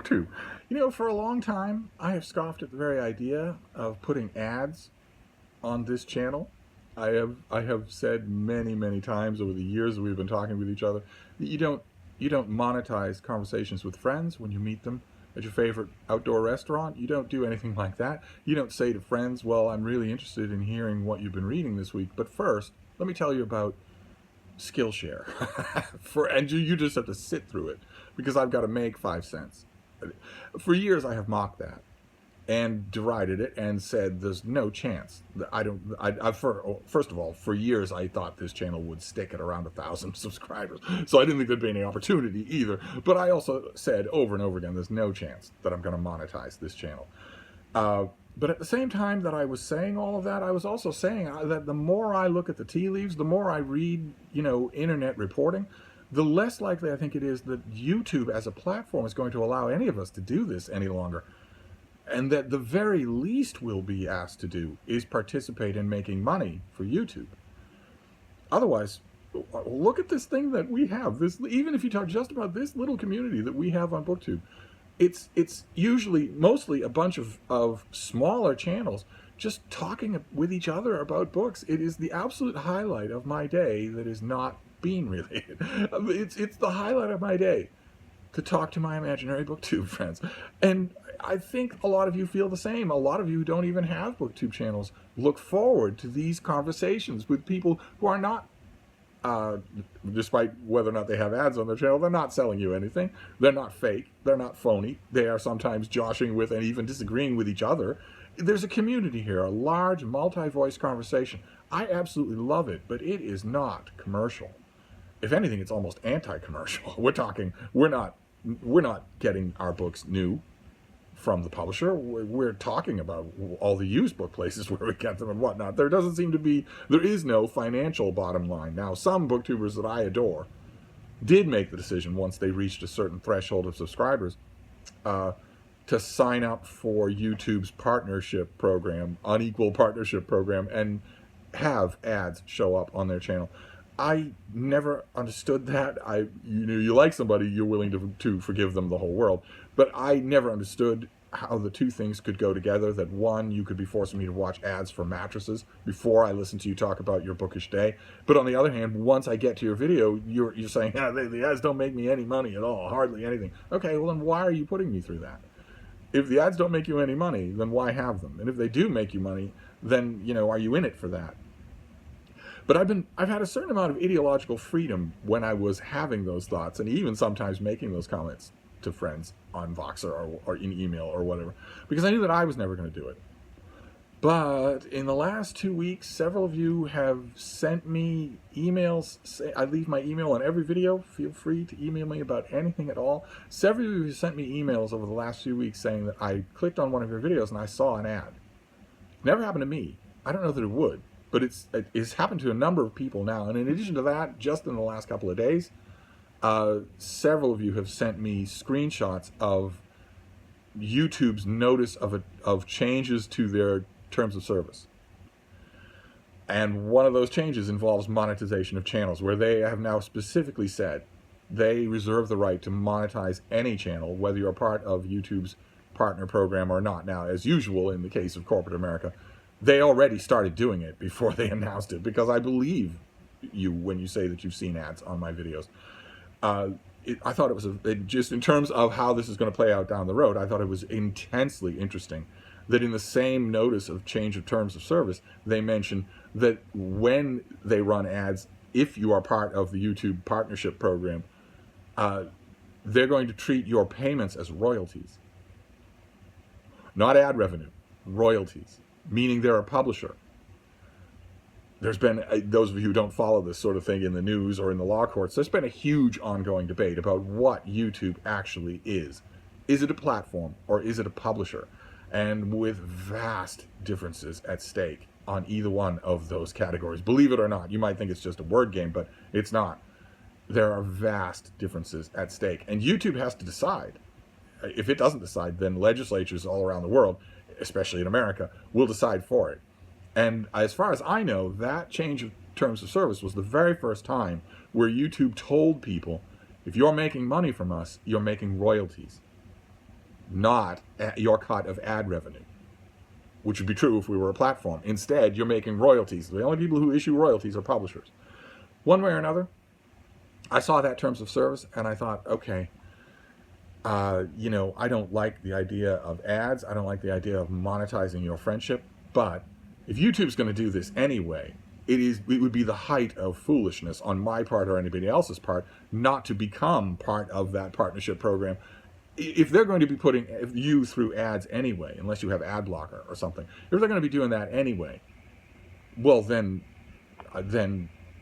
BookTube. You know, for a long time, I have scoffed at the very idea of putting ads on this channel. I have said many times over the years that we've been talking with each other that you don't monetize conversations with friends when you meet them at your favorite outdoor restaurant. You don't do anything like that. You don't say to friends, well, I'm really interested in hearing what you've been reading this week, but first, let me tell you about Skillshare. And you just have to sit through it because I've got to make 5 cents. For years, I have mocked that and derided it and said there's no chance. First of all, for years I thought this channel would stick at around 1,000 subscribers, so I didn't think there'd be any opportunity either. But I also said over and over again, there's no chance that I'm going to monetize this channel. But at the same time that I was saying all of that, I was also saying that the more I look at the tea leaves, the more I read, internet reporting, the less likely I think it is that YouTube as a platform is going to allow any of us to do this any longer. And that the very least we'll be asked to do is participate in making money for YouTube. Otherwise, look at this thing that we have. Even if you talk just about this little community that we have on BookTube, it's usually mostly a bunch of smaller channels just talking with each other about books. It is the absolute highlight of my day that is not bean related. It's the highlight of my day to talk to my imaginary BookTube friends. And I think a lot of you feel the same. A lot of you who don't even have BookTube channels look forward to these conversations with people who are not, despite whether or not they have ads on their channel, they're not selling you anything. They're not fake. They're not phony. They are sometimes joshing with and even disagreeing with each other. There's a community here, a large multi-voice conversation. I absolutely love it, but it is not commercial. If anything, it's almost anti-commercial. We're not getting our books new from the publisher. We're talking about all the used book places where we get them and whatnot. There is no financial bottom line. Now, some booktubers that I adore did make the decision once they reached a certain threshold of subscribers to sign up for YouTube's partnership program, unequal partnership program, and have ads show up on their channel. I never understood that. You like somebody, you're willing to forgive them the whole world. But I never understood how the two things could go together, that one, you could be forcing me to watch ads for mattresses before I listen to you talk about your bookish day. But on the other hand, once I get to your video, you're saying, the ads don't make me any money at all, hardly anything. Okay, well then why are you putting me through that? If the ads don't make you any money, then why have them? And if they do make you money, then, are you in it for that? But I've had a certain amount of ideological freedom when I was having those thoughts, and even sometimes making those comments to friends on Voxer or in email or whatever, because I knew that I was never going to do it. But in the last 2 weeks, several of you have sent me emails. I leave my email on every video. Feel free to email me about anything at all. Several of you have sent me emails over the last few weeks saying that I clicked on one of your videos and I saw an ad. Never happened to me. I don't know that it would. But it's happened to a number of people now. And in addition to that, just in the last couple of days, several of you have sent me screenshots of YouTube's notice of changes to their terms of service. And one of those changes involves monetization of channels, where they have now specifically said they reserve the right to monetize any channel, whether you're a part of YouTube's partner program or not. Now, as usual in the case of corporate America, they already started doing it before they announced it, because I believe you when you say that you've seen ads on my videos. I thought it was, just in terms of how this is going to play out down the road, I thought it was intensely interesting that in the same notice of change of terms of service, they mention that when they run ads, if you are part of the YouTube partnership program, they're going to treat your payments as royalties. Not ad revenue, royalties. Meaning they're a publisher. There's been, those of you who don't follow this sort of thing in the news or in the law courts, there's been a huge ongoing debate about what YouTube actually is. Is it a platform or is it a publisher? And with vast differences at stake on either one of those categories. Believe it or not, you might think it's just a word game, but it's not. There are vast differences at stake. And YouTube has to decide. If it doesn't decide, then legislatures all around the world, especially in America, will decide for it. And as far as I know, that change of terms of service was the very first time where YouTube told people, if you're making money from us, you're making royalties. not your cut of ad revenue, which would be true if we were a platform. Instead, you're making royalties. The only people who issue royalties are publishers. One way or another, I saw that terms of service and I thought, okay, you know, I don't like the idea of ads. I don't like the idea of monetizing your friendship. But if YouTube's going to do this anyway, it would be the height of foolishness on my part or anybody else's part not to become part of that partnership program. If they're going to be putting you through ads anyway, unless you have ad blocker or something, if they're going to be doing that anyway, well, then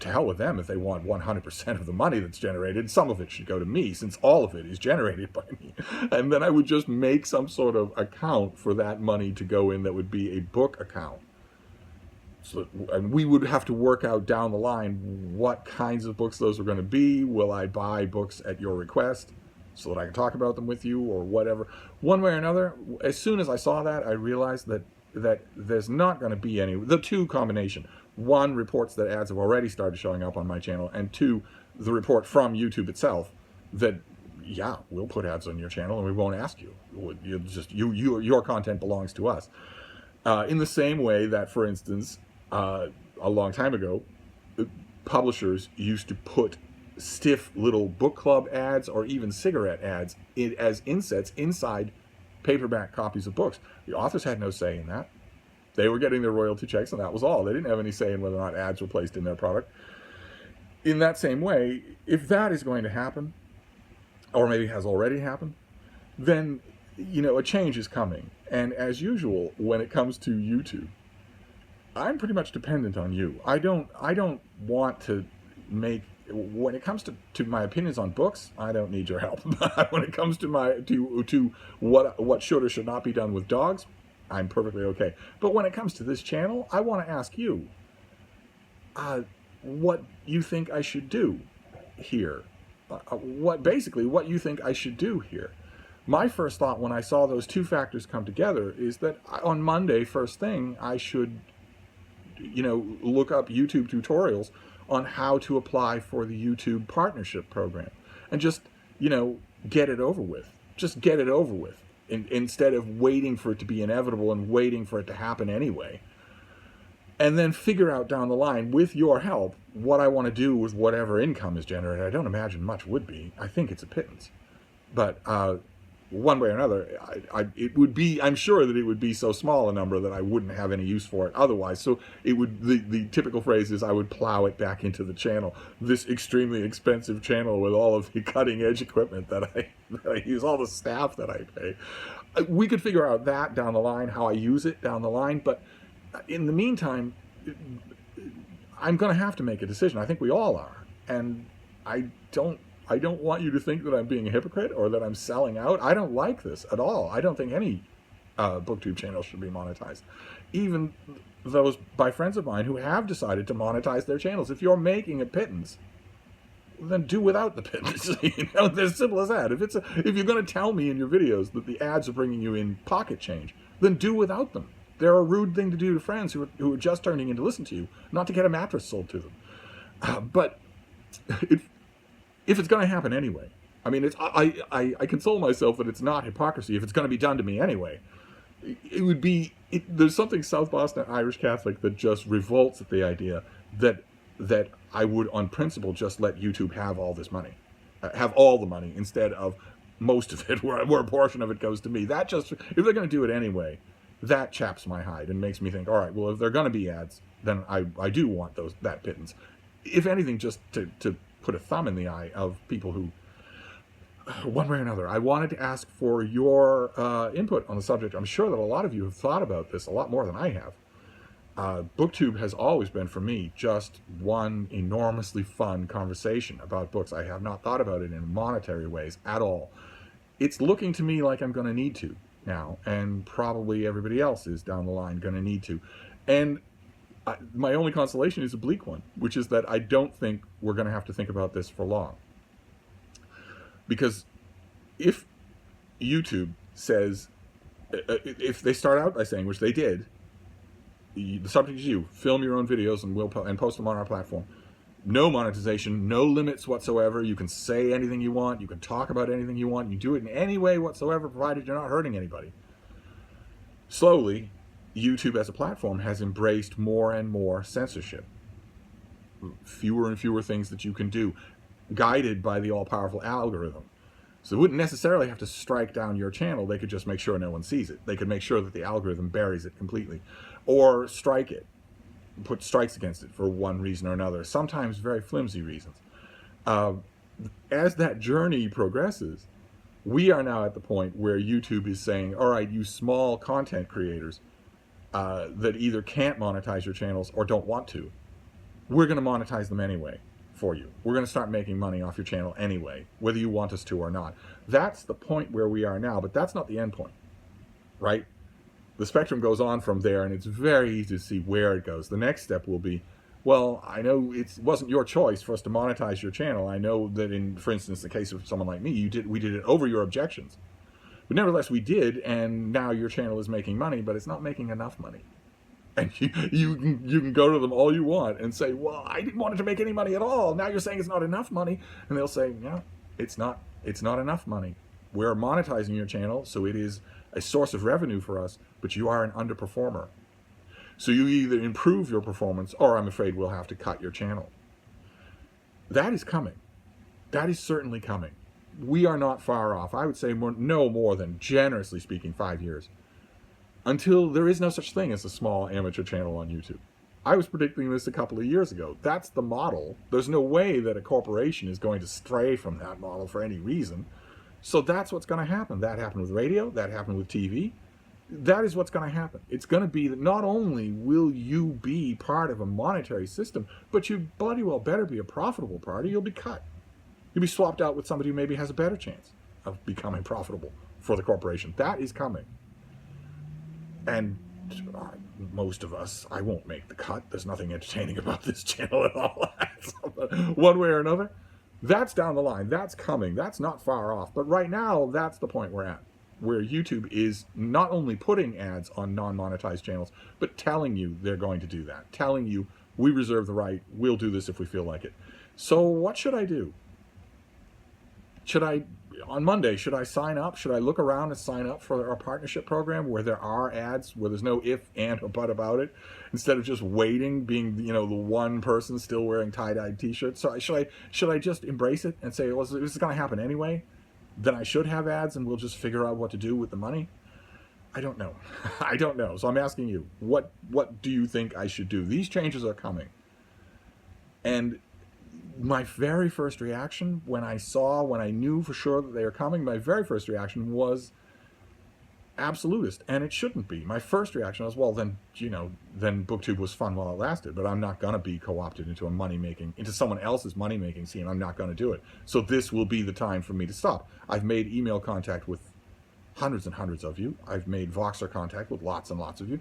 to hell with them if they want 100% of the money that's generated. Some of it should go to me, since all of it is generated by me. And then I would just make some sort of account for that money to go in that would be a book account. So, and we would have to work out down the line what kinds of books those are going to be. Will I buy books at your request so that I can talk about them with you or whatever? One way or another, as soon as I saw that, I realized that there's not going to be any, the two combination. One, reports that ads have already started showing up on my channel, and two, the report from YouTube itself that, yeah, we'll put ads on your channel and we won't ask you. Your content belongs to us. In the same way that, for instance, a long time ago, publishers used to put stiff little book club ads or even cigarette ads as insets inside paperback copies of books. The authors had no say in that. They were getting their royalty checks and that was all. They didn't have any say in whether or not ads were placed in their product. In that same way, if that is going to happen, or maybe has already happened, then, you know, a change is coming. And as usual, when it comes to YouTube, I'm pretty much dependent on you. I don't want to make, when it comes to my opinions on books, I don't need your help. When it comes to what should or should not be done with dogs, I'm perfectly okay. But when it comes to this channel, I want to ask you what you think I should do here. What you think I should do here. My first thought when I saw those two factors come together is that on Monday, first thing, I should, you know, look up YouTube tutorials on how to apply for the YouTube partnership program and just, you know, get it over with. Just get it over with. Instead of waiting for it to be inevitable and waiting for it to happen anyway. And then figure out down the line, with your help, what I want to do with whatever income is generated. I don't imagine much would be. I think it's a pittance. But one way or another, it would be, I'm sure that it would be so small a number that I wouldn't have any use for it otherwise. So it would, the typical phrase is I would plow it back into the channel, this extremely expensive channel with all of the cutting edge equipment that I use, all the staff that I pay. We could figure out that down the line, how I use it down the line. But in the meantime, I'm going to have to make a decision. I think we all are. And I don't want you to think that I'm being a hypocrite or that I'm selling out. I don't like this at all. I don't think any booktube channel should be monetized. Even those by friends of mine who have decided to monetize their channels. If you're making a pittance, then do without the pittance. You know, it's as simple as that. If you're going to tell me in your videos that the ads are bringing you in pocket change, then do without them. They're a rude thing to do to friends who are just turning in to listen to you, not to get a mattress sold to them. But if it's going to happen anyway, I mean, I console myself that it's not hypocrisy if it's going to be done to me anyway. It would be, there's something South Boston Irish Catholic that just revolts at the idea that I would, on principle, just let YouTube have all this money, have all the money instead of most of it, where a portion of it goes to me. That just, if they're going to do it anyway, that chaps my hide and makes me think, all right, well, if they're going to be ads, then I do want that pittance. If anything, just to put a thumb in the eye of people who, one way or another, I wanted to ask for your input on the subject. I'm sure that a lot of you have thought about this a lot more than I have. BookTube has always been, for me, just one enormously fun conversation about books. I have not thought about it in monetary ways at all. It's looking to me like I'm going to need to now, and probably everybody else is down the line going to need to. And my only consolation is a bleak one, which is that I don't think we're going to have to think about this for long. Because if YouTube says, if they start out by saying, which they did, the subject is you, film your own videos and we'll post them on our platform. no monetization, no limits whatsoever. You can say anything you want. You can talk about anything you want. You do it in any way whatsoever, provided you're not hurting anybody. Slowly, YouTube as a platform has embraced more and more censorship. Fewer and fewer things that you can do, guided by the all-powerful algorithm. So they wouldn't necessarily have to strike down your channel. They could just make sure no one sees it. They could make sure that the algorithm buries it completely. Or strike it, put strikes against it for one reason or another, sometimes very flimsy reasons. As that journey progresses, we are now at the point where YouTube is saying, all right, you small content creators that either can't monetize your channels or don't want to, we're going to monetize them anyway for you. We're going to start making money off your channel anyway, whether you want us to or not. That's the point where we are now, but that's not the end point, right? The spectrum goes on from there, and it's very easy to see where it goes. The next step will be, well, I know it wasn't your choice for us to monetize your channel. I know that in, for instance, the case of someone like me, we did it over your objections. But nevertheless, we did, and now your channel is making money, but it's not making enough money. And you can go to them all you want and say, well, I didn't want it to make any money at all. Now you're saying it's not enough money. And they'll say, yeah, it's not enough money. We're monetizing your channel, so it is a source of revenue for us, but you are an underperformer. So you either improve your performance, or I'm afraid we'll have to cut your channel. That is coming. That is certainly coming. We are not far off. I would say no more than, generously speaking, 5 years. Until there is no such thing as a small amateur channel on YouTube. I was predicting this a couple of years ago. That's the model. There's no way that a corporation is going to stray from that model for any reason. So that's what's going to happen. That happened with radio. That happened with TV. That is what's going to happen. It's going to be that not only will you be part of a monetary system, but you bloody well better be a profitable party. You'll be cut. You'll be swapped out with somebody who maybe has a better chance of becoming profitable for the corporation. That is coming. And most of us, I won't make the cut. There's nothing entertaining about this channel at all. One way or another. That's down the line. That's coming. That's not far off. But right now, that's the point we're at, where YouTube is not only putting ads on non-monetized channels, but telling you they're going to do that. Telling you, we reserve the right. We'll do this if we feel like it. So what should I do? On Monday, should I sign up? Should I look around and sign up for our partnership program where there are ads, where there's no if, and, or but about it, instead of just waiting, being, the one person still wearing tie-dyed t-shirts? So should I just embrace it and say, well, this is going to happen anyway? Then I should have ads and we'll just figure out what to do with the money? I don't know. I don't know. So I'm asking you, what do you think I should do? These changes are coming. And my very first reaction when I knew for sure that they were coming, my very first reaction was absolutist, and it shouldn't be. My first reaction was, well, then BookTube was fun while it lasted, but I'm not going to be co-opted into someone else's money-making scene. I'm not going to do it. So this will be the time for me to stop. I've made email contact with hundreds and hundreds of you. I've made Voxer contact with lots and lots of you.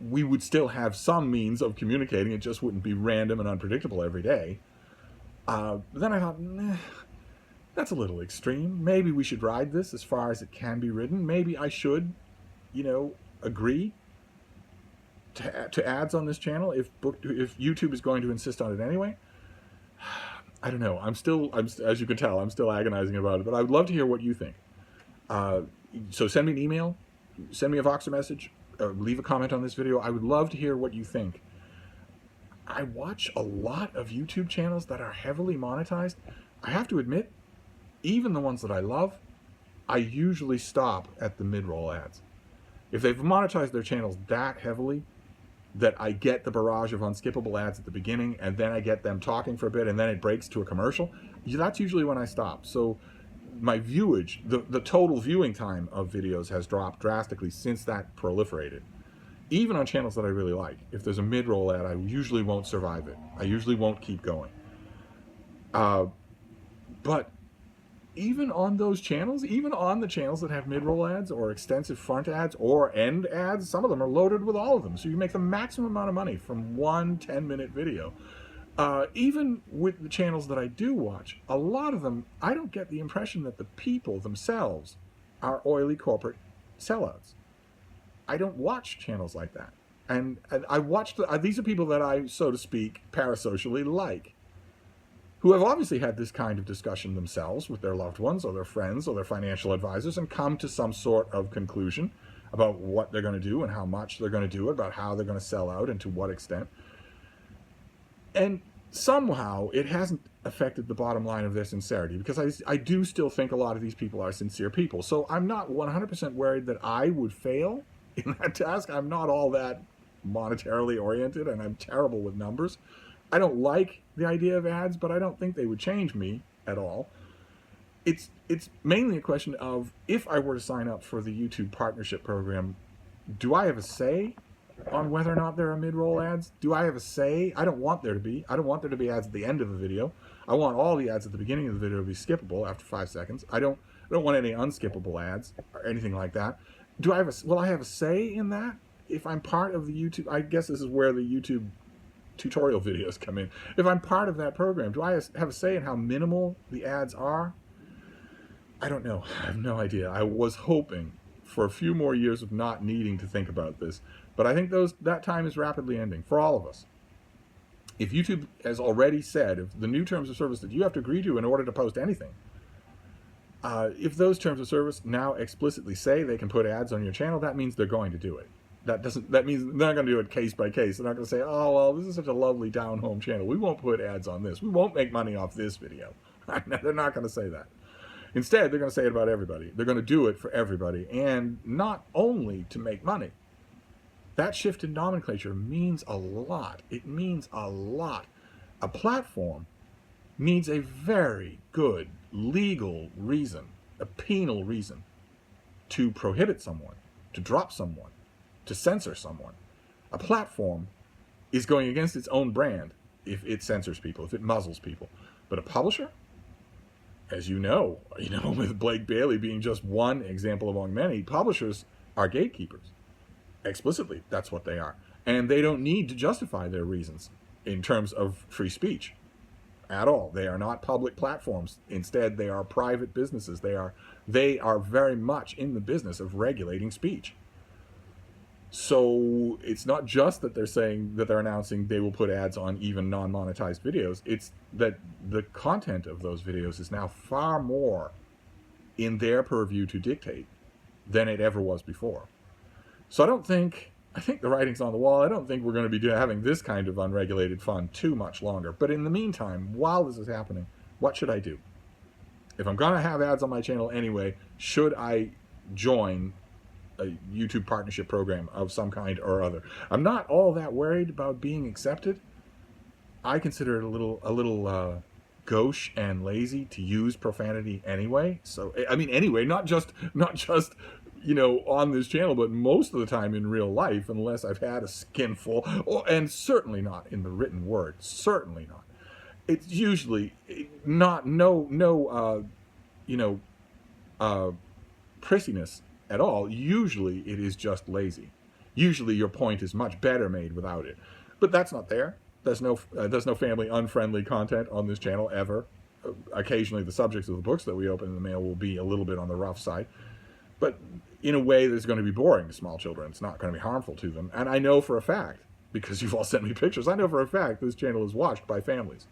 We would still have some means of communicating. It just wouldn't be random and unpredictable every day. Then I thought, that's a little extreme. Maybe we should ride this as far as it can be ridden. Maybe I should, agree to ads on this channel if YouTube is going to insist on it anyway. I don't know. I'm as you can tell, I'm still agonizing about it, but I would love to hear what you think. So send me an email, send me a Voxer message, leave a comment on this video. I would love to hear what you think. I watch a lot of YouTube channels that are heavily monetized. I have to admit, even the ones that I love, I usually stop at the mid-roll ads. If they've monetized their channels that heavily that I get the barrage of unskippable ads at the beginning, and then I get them talking for a bit, and then it breaks to a commercial, that's usually when I stop. So my viewage, the total viewing time of videos has dropped drastically since that proliferated. Even on channels that I really like, if there's a mid-roll ad, I usually won't survive it. I usually won't keep going. But even on those channels, even on the channels that have mid-roll ads or extensive front ads or end ads, some of them are loaded with all of them. So you make the maximum amount of money from one 10-minute video. Even with the channels that I do watch, a lot of them, I don't get the impression that the people themselves are oily corporate sellouts. I don't watch channels like that. And I watch, these are people that I, so to speak, parasocially like. who have obviously had this kind of discussion themselves with their loved ones or their friends or their financial advisors and come to some sort of conclusion about what they're going to do and how much they're going to do it, about how they're going to sell out and to what extent. And somehow it hasn't affected the bottom line of their sincerity, because I do still think a lot of these people are sincere people. So I'm not 100% worried that I would fail in that task. I'm not all that monetarily oriented, and I'm terrible with numbers. I don't like the idea of ads, but I don't think they would change me at all. It's mainly a question of, if I were to sign up for the YouTube partnership program, do I have a say on whether or not there are mid-roll ads? Do I have a say? I don't want there to be. I don't want there to be ads at the end of the video. I want all the ads at the beginning of the video to be skippable after 5 seconds. I don't want any unskippable ads or anything like that. Will I have a say in that? If I'm part of the YouTube, I guess this is where the YouTube tutorial videos come in. If I'm part of that program, do I have a say in how minimal the ads are? I don't know. I have no idea. I was hoping for a few more years of not needing to think about this, but I think that time is rapidly ending for all of us. If YouTube has already said, if the new terms of service that you have to agree to in order to post anything, if those terms of service now explicitly say they can put ads on your channel, that means they're going to do it. That means they're not going to do it case by case. They're not going to say, oh, well, this is such a lovely down-home channel, we won't put ads on this. We won't make money off this video. They're not going to say that. Instead, they're going to say it about everybody. They're going to do it for everybody, and not only to make money. That shift in nomenclature means a lot. It means a lot. A platform needs a very good legal reason, a penal reason, to prohibit someone, to drop someone, to censor someone. A platform is going against its own brand if it censors people, if it muzzles people. But a publisher, as you know, with Blake Bailey being just one example among many, publishers are gatekeepers. Explicitly, that's what they are. And they don't need to justify their reasons in terms of free speech at all. They are not public platforms. Instead, they are private businesses. They are very much in the business of regulating speech. So it's not just that they're announcing they will put ads on even non-monetized videos. It's that the content of those videos is now far more in their purview to dictate than it ever was before. So I think the writing's on the wall. I don't think we're going to be having this kind of unregulated fun too much longer. But in the meantime, while this is happening, what should I do? If I'm going to have ads on my channel anyway, should I join a YouTube partnership program of some kind or other? I'm not all that worried about being accepted. I consider it a little gauche and lazy to use profanity anyway. So anyway, not just on this channel, but most of the time in real life, unless I've had a skinful, and certainly not in the written word. Certainly not. It's usually not prissiness at all. Usually it is just lazy. Usually your point is much better made without it. But that's not there. There's no family unfriendly content on this channel ever. Occasionally the subjects of the books that we open in the mail will be a little bit on the rough side. But in a way that's going to be boring to small children. It's not going to be harmful to them. And I know for a fact, because you've all sent me pictures, I know for a fact this channel is watched by families.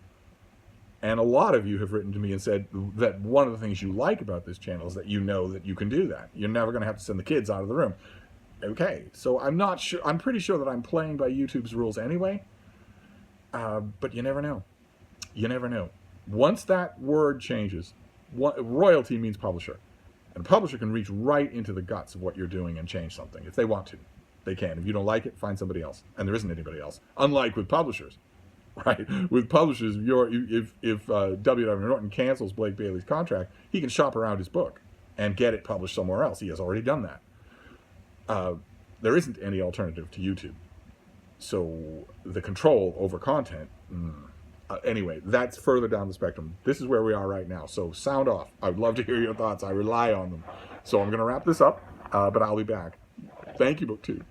And a lot of you have written to me and said that one of the things you like about this channel is that you know that you can do that. You're never going to have to send the kids out of the room. Okay, so I'm not sure. I'm pretty sure that I'm playing by YouTube's rules anyway. But you never know. You never know. Once that word changes, royalty means publisher. And a publisher can reach right into the guts of what you're doing and change something. If they want to, they can. If you don't like it, find somebody else. And there isn't anybody else. Unlike with publishers. Right? With publishers, if W.W. Norton cancels Blake Bailey's contract, he can shop around his book and get it published somewhere else. He has already done that. There isn't any alternative to YouTube. So the control over content, anyway, that's further down the spectrum. This is where we are right now. So sound off. I would love to hear your thoughts. I rely on them. So I'm going to wrap this up, but I'll be back. Thank you, BookTube.